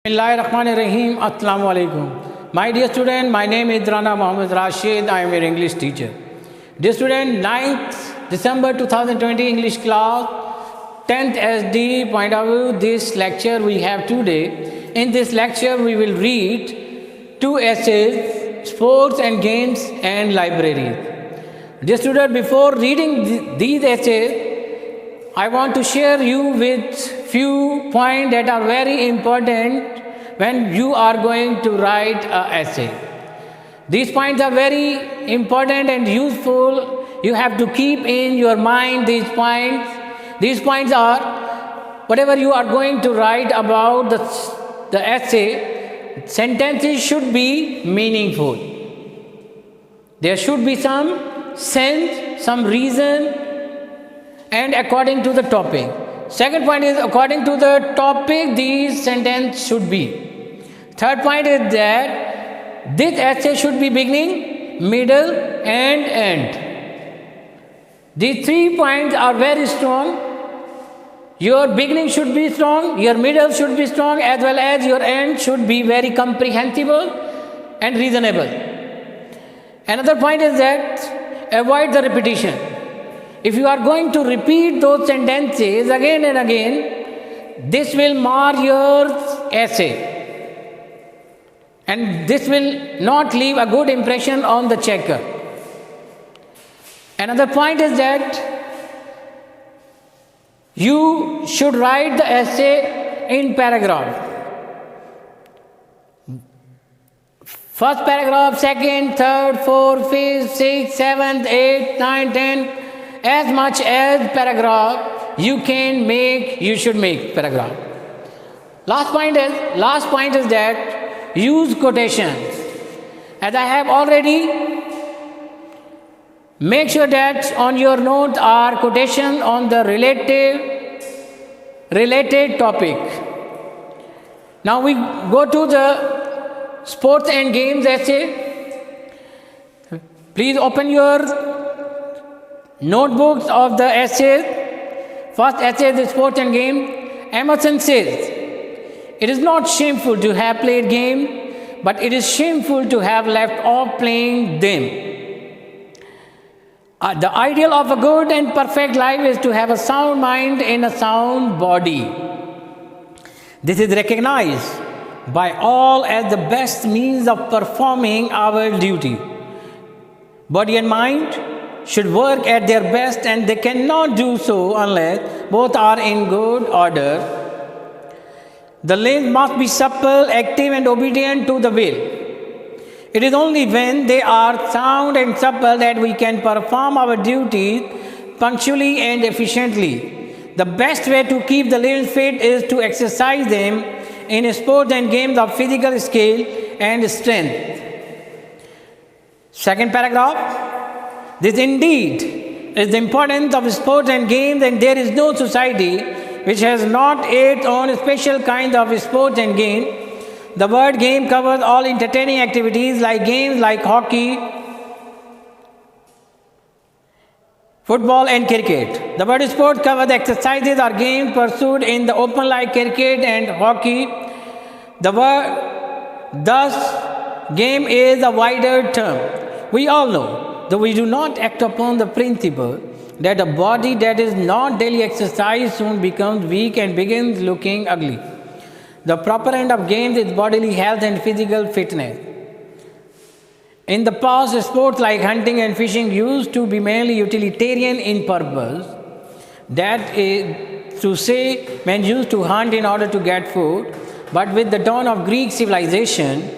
Bismillahirrahmanirrahim. Assalamu alaikum. My dear student, my name is Rana Mohammed Rashid. I am your English teacher. Dear student, 9th December 2020 English class, 10th SD point of view, this lecture we have today. In this lecture, we will read two essays, sports and games and library. Dear student, before reading these essays, I want to share you with few points that are very important when you are going to write an essay. These points are very important and useful. You have to keep in your mind these points. These points are whatever you are going to write about the essay, sentences should be meaningful. There should be some sense, some reason, and according to the topic. Second point is according to the topic these sentence should be. Third point is that this essay should be beginning, middle and end. These 3 points are very strong. Your beginning should be strong, your middle should be strong, as well as your end should be very comprehensible and reasonable. Another point is that avoid the repetition. If you are going to repeat those sentences again and again, this will mar your essay. And this will not leave a good impression on the checker. Another point is that you should write the essay in paragraph. First paragraph, second, third, fourth, fifth, sixth, seventh, eighth, ninth, 10th. As much as paragraph you can make, you should make paragraph. Last point is that use quotations. As I have already, make sure that on your notes are quotations on the related topic. Now we go to the sports and games essay. Please open your notebooks of the essays. First essay is sports and game. Emerson says, it is not shameful to have played game, but it is shameful to have left off playing them. The ideal of a good and perfect life is to have a sound mind in a sound body. This is recognized by all as the best means of performing our duty. Body and mind should work at their best, and they cannot do so unless both are in good order. The limbs must be supple, active and obedient to the will. It is only when they are sound and supple that we can perform our duties punctually and efficiently. The best way to keep the limbs fit is to exercise them in sports and games of physical skill and strength. Second paragraph. This indeed is the importance of sports and games, and there is no society which has not its own special kind of sports and games. The word game covers all entertaining activities like games like hockey, football and cricket. The word sport covers exercises or games pursued in the open like cricket and hockey. Thus, game is a wider term. We all know, though we do not act upon the principle, that a body that is not daily exercised soon becomes weak and begins looking ugly. The proper end of games is bodily health and physical fitness. In the past, sports like hunting and fishing used to be mainly utilitarian in purpose. That is to say, men used to hunt in order to get food. But with the dawn of Greek civilization,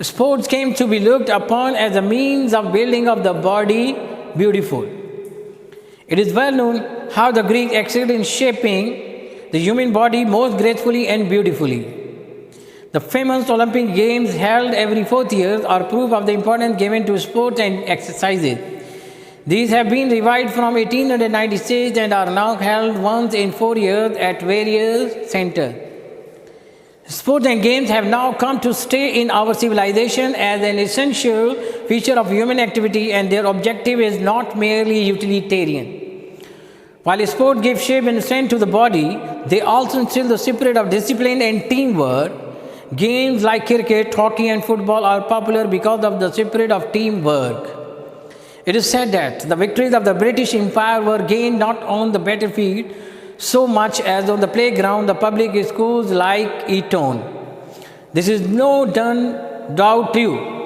sports came to be looked upon as a means of building of the body beautiful. It is well known how the Greeks excelled in shaping the human body most gracefully and beautifully. The famous Olympic Games held every 4th year are proof of the importance given to sports and exercises. These have been revived from 1896 and are now held once in 4 years at various centers. Sports and games have now come to stay in our civilization as an essential feature of human activity, and their objective is not merely utilitarian. While sports give shape and strength to the body, they also instill the spirit of discipline and teamwork. Games like cricket, hockey, and football are popular because of the spirit of teamwork. It is said that the victories of the British Empire were gained not on the battlefield so much as on the playground, the public schools like Eton. This is no doubt true.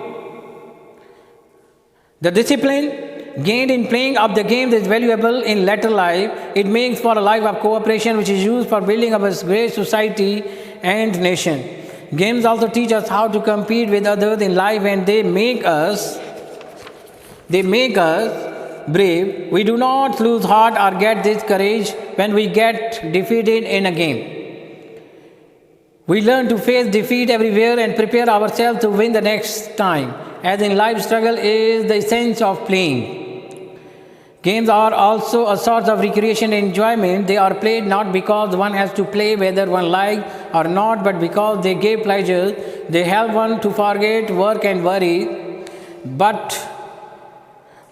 The discipline gained in playing of the games is valuable in later life. It makes for a life of cooperation which is used for building up a great society and nation. Games also teach us how to compete with others in life, and they make us brave. We do not lose heart or get discouraged when we get defeated in a game. We learn to face defeat everywhere and prepare ourselves to win the next time. As in life, struggle is the essence of playing. Games are also a source of recreation and enjoyment. They are played not because one has to play whether one likes or not, but because they give pleasure. They help one to forget work and worry. But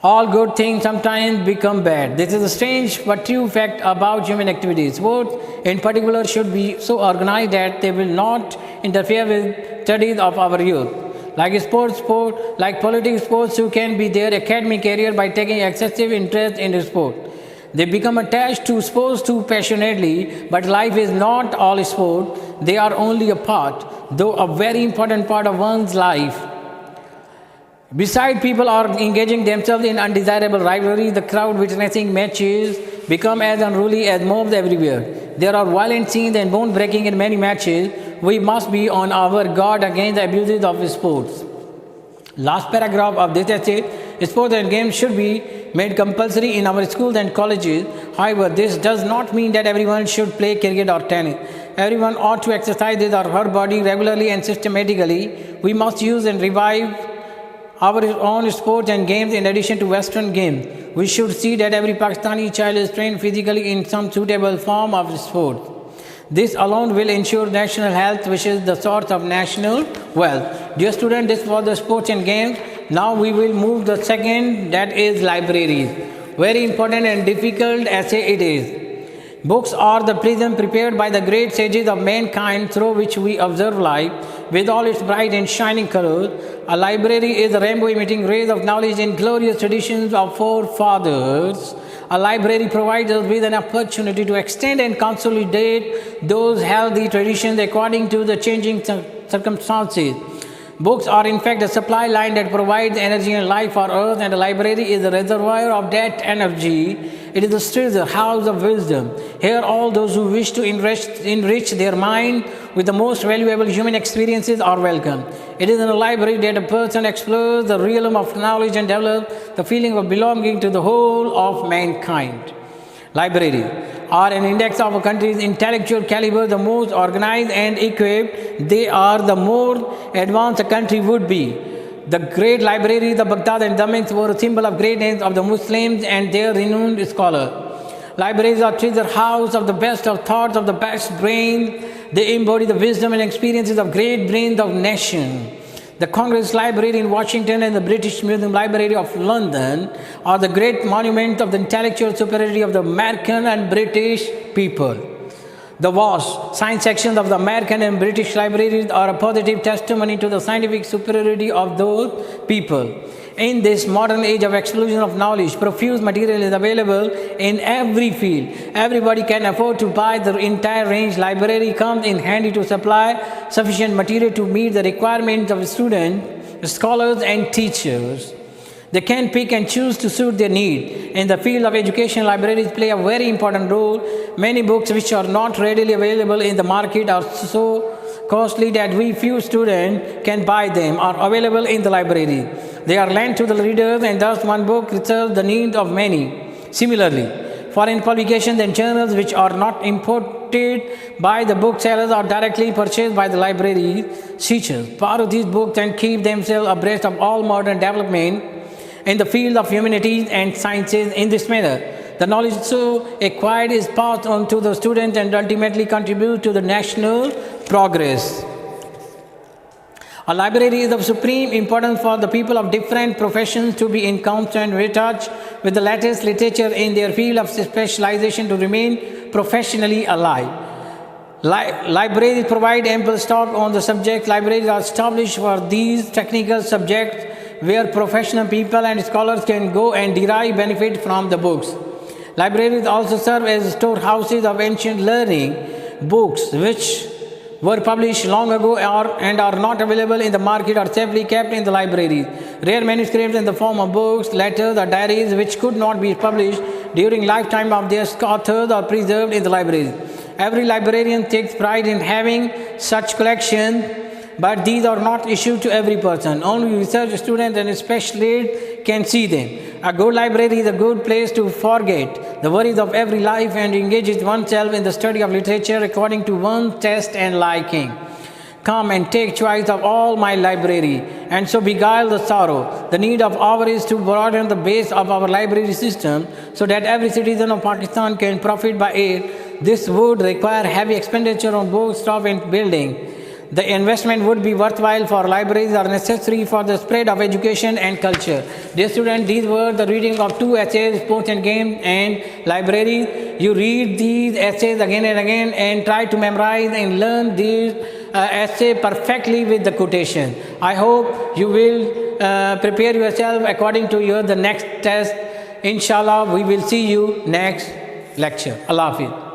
all good things sometimes become bad. This is a strange but true fact about human activities. Sports, in particular, should be so organized that they will not interfere with studies of our youth. Like politics, sports too can be their academic career by taking excessive interest in the sport. They become attached to sports too passionately, but life is not all sport. They are only a part, though a very important part of one's life. Besides, people are engaging themselves in undesirable rivalry. The crowd witnessing matches become as unruly as mobs everywhere. There are violent scenes and bone breaking in many matches. We must be on our guard against the abuses of sports. Last paragraph of this essay: sports and games should be made compulsory in our schools and colleges. However, this does not mean that everyone should play cricket or tennis. Everyone ought to exercise his or her body regularly and systematically. We must use and revive our own sports and games in addition to Western games. We should see that every Pakistani child is trained physically in some suitable form of sport. This alone will ensure national health, which is the source of national wealth. Dear students, this was the sports and games. Now we will move the second, that is libraries. Very important and difficult essay it is. Books are the prism prepared by the great sages of mankind through which we observe life with all its bright and shining colors. A library is a rainbow emitting rays of knowledge in glorious traditions of forefathers. A library provides us with an opportunity to extend and consolidate those healthy traditions according to the changing circumstances. Books are in fact a supply line that provides energy and life for earth, and a library is a reservoir of that energy. It is the treasure house of wisdom. Here all those who wish to enrich their mind with the most valuable human experiences are welcome. It is in a library that a person explores the realm of knowledge and develops the feeling of belonging to the whole of mankind. Libraries are an index of a country's intellectual caliber. The most organized and equipped they are, the more advanced a country would be. The great libraries of Baghdad and Damascus were a symbol of greatness of the Muslims and their renowned scholars. Libraries are treasure house of the best of thoughts of the best brains. They embody the wisdom and experiences of great brains of nations. The Congress Library in Washington and the British Museum Library of London are the great monuments of the intellectual superiority of the American and British people. The vast science sections of the American and British libraries are a positive testimony to the scientific superiority of those people. In this modern age of explosion of knowledge, profuse material is available in every field. Everybody can afford to buy the entire range. Library comes in handy to supply sufficient material to meet the requirements of students, scholars, and teachers. They can pick and choose to suit their need. In the field of education, libraries play a very important role. Many books which are not readily available in the market are so costly that we few students can buy them are available in the library. They are lent to the readers, and thus one book serves the needs of many. Similarly, foreign publications and journals which are not imported by the booksellers are directly purchased by the library teachers. Borrow these books and keep themselves abreast of all modern development in the field of humanities and sciences. In this manner, the knowledge so acquired is passed on to the students and ultimately contributes to the national progress. A library is of supreme importance for the people of different professions to be in constant touch with the latest literature in their field of specialization to remain professionally alive. Libraries provide ample stock on the subject. Libraries are established for these technical subjects where professional people and scholars can go and derive benefit from the books. Libraries also serve as storehouses of ancient learning, books which were published long ago and are not available in the market are safely kept in the libraries. Rare manuscripts in the form of books, letters, or diaries which could not be published during lifetime of their authors are preserved in the libraries. Every librarian takes pride in having such collections, but these are not issued to every person. Only research students and specialists can see them. A good library is a good place to forget the worries of every life and engage oneself in the study of literature according to one's taste and liking. Come and take choice of all my library, and so beguile the sorrow. The need of hour is to broaden the base of our library system so that every citizen of Pakistan can profit by it. This would require heavy expenditure on both staff and building. The investment would be worthwhile, for libraries are necessary for the spread of education and culture. Dear students, these were the reading of 2 essays, Sports and Games and Library. You read these essays again and again and try to memorize and learn these essays perfectly with the quotation. I hope you will prepare yourself according to the next test. Inshallah, we will see you next lecture. Allah Hafiz.